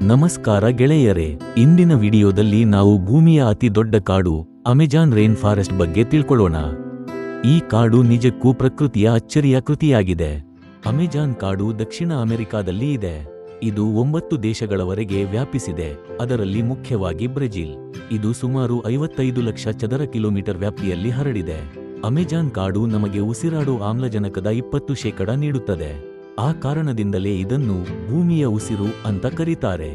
ನಮಸ್ಕಾರ ಗೆಳೆಯರೇ, ಇಂದಿನ ವಿಡಿಯೋದಲ್ಲಿ ನಾವು ಭೂಮಿಯ ಅತಿ ದೊಡ್ಡ ಕಾಡು ಅಮೆಜಾನ್ ರೈನ್ ಫಾರೆಸ್ಟ್ ಬಗ್ಗೆ ತಿಳ್ಕೊಳ್ಳೋಣ. ಈ ಕಾಡು ನಿಜಕ್ಕೂ ಪ್ರಕೃತಿಯ ಅಚ್ಚರಿಯ ಕೃತಿಯಾಗಿದೆ. ಅಮೆಜಾನ್ ಕಾಡು ದಕ್ಷಿಣ ಅಮೆರಿಕಾದಲ್ಲಿ ಇದೆ. ಇದು 9 ದೇಶಗಳವರೆಗೆ ವ್ಯಾಪಿಸಿದೆ, ಅದರಲ್ಲಿ ಮುಖ್ಯವಾಗಿ ಬ್ರೆಜಿಲ್. ಇದು ಸುಮಾರು 55 ಲಕ್ಷ ಚದರ ಕಿಲೋಮೀಟರ್ ವ್ಯಾಪ್ತಿಯಲ್ಲಿ ಹರಡಿದೆ. ಅಮೆಜಾನ್ ಕಾಡು ನಮಗೆ ಉಸಿರಾಡೋ ಆಮ್ಲಜನಕದ 20% ನೀಡುತ್ತದೆ. ಆ ಕಾರಣದಿಂದಲೇ ಇದನ್ನು ಭೂಮಿಯ ಉಸಿರು ಅಂತ ಕರೀತಾರೆ.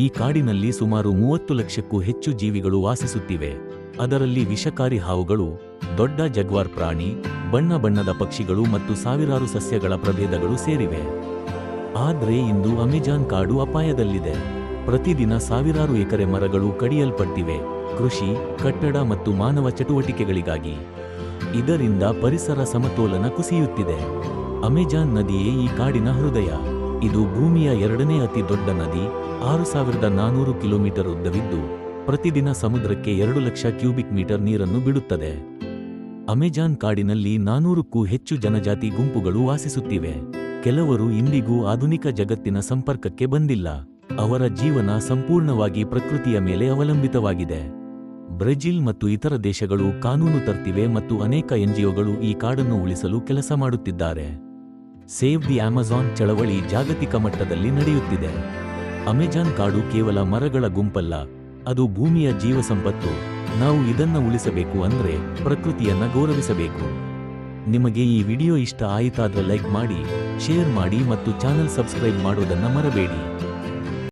ಈ ಕಾಡಿನಲ್ಲಿ ಸುಮಾರು 30 ಲಕ್ಷಕ್ಕೂ ಹೆಚ್ಚು ಜೀವಿಗಳು ವಾಸಿಸುತ್ತಿವೆ. ಅದರಲ್ಲಿ ವಿಷಕಾರಿ ಹಾವುಗಳು, ದೊಡ್ಡ ಜಗ್ವಾರ್ ಪ್ರಾಣಿ, ಬಣ್ಣ ಬಣ್ಣದ ಪಕ್ಷಿಗಳು ಮತ್ತು ಸಾವಿರಾರು ಸಸ್ಯಗಳ ಪ್ರಭೇದಗಳು ಸೇರಿವೆ. ಆದ್ರೆ ಇಂದು ಅಮೆಜಾನ್ ಕಾಡು ಅಪಾಯದಲ್ಲಿದೆ. ಪ್ರತಿದಿನ ಸಾವಿರಾರು ಎಕರೆ ಮರಗಳು ಕಡಿಯಲ್ಪಟ್ಟಿವೆ, ಕೃಷಿ, ಕಟ್ಟಡ ಮತ್ತು ಮಾನವ ಚಟುವಟಿಕೆಗಳಿಗಾಗಿ. ಇದರಿಂದ ಪರಿಸರ ಸಮತೋಲನ ಕುಸಿಯುತ್ತಿದೆ. ಅಮೆಜಾನ್ ನದಿಯೇ ಈ ಕಾಡಿನ ಹೃದಯ. ಇದು ಭೂಮಿಯ 2ನೇ ಅತಿ ದೊಡ್ಡ ನದಿ, 6400 ಕಿಲೋಮೀಟರ್ ಉದ್ದವಿದ್ದು ಪ್ರತಿದಿನ ಸಮುದ್ರಕ್ಕೆ 2 ಲಕ್ಷ ಕ್ಯೂಬಿಕ್ ಮೀಟರ್ ನೀರನ್ನು ಬಿಡುತ್ತದೆ. ಅಮೆಜಾನ್ ಕಾಡಿನಲ್ಲಿ 400ಕ್ಕೂ ಹೆಚ್ಚು ಜನಜಾತಿ ಗುಂಪುಗಳು ವಾಸಿಸುತ್ತಿವೆ. ಕೆಲವರು ಇಂದಿಗೂ ಆಧುನಿಕ ಜಗತ್ತಿನ ಸಂಪರ್ಕಕ್ಕೆ ಬಂದಿಲ್ಲ. ಅವರ ಜೀವನ ಸಂಪೂರ್ಣವಾಗಿ ಪ್ರಕೃತಿಯ ಮೇಲೆ ಅವಲಂಬಿತವಾಗಿದೆ. ಬ್ರೆಜಿಲ್ ಮತ್ತು ಇತರ ದೇಶಗಳು ಕಾನೂನು ತರ್ತಿವೆ ಮತ್ತು ಅನೇಕ ಎನ್ಜಿಒಗಳು ಈ ಕಾಡನ್ನು ಉಳಿಸಲು ಕೆಲಸ ಮಾಡುತ್ತಿದ್ದಾರೆ. ಸೇವ್ ದಿ ಅಮೆಜಾನ್ ಚಳವಳಿ ಜಾಗತಿಕ ಮಟ್ಟದಲ್ಲಿ ನಡೆಯುತ್ತಿದೆ. ಅಮೆಜಾನ್ ಕಾಡು ಕೇವಲ ಮರಗಳ ಗುಂಪಲ್ಲ, ಅದು ಭೂಮಿಯ ಜೀವಸಂಪತ್ತು. ನಾವು ಇದನ್ನ ಉಳಿಸಬೇಕು ಅಂದ್ರೆ ಪ್ರಕೃತಿಯನ್ನ ಗೌರವಿಸಬೇಕು. ನಿಮಗೆ ಈ ವಿಡಿಯೋ ಇಷ್ಟ ಆಯಿತಾದ್ರೆ ಲೈಕ್ ಮಾಡಿ, ಶೇರ್ ಮಾಡಿ ಮತ್ತು ಚಾನೆಲ್ ಸಬ್ಸ್ಕ್ರೈಬ್ ಮಾಡೋದನ್ನ ಮರಬೇಡಿ.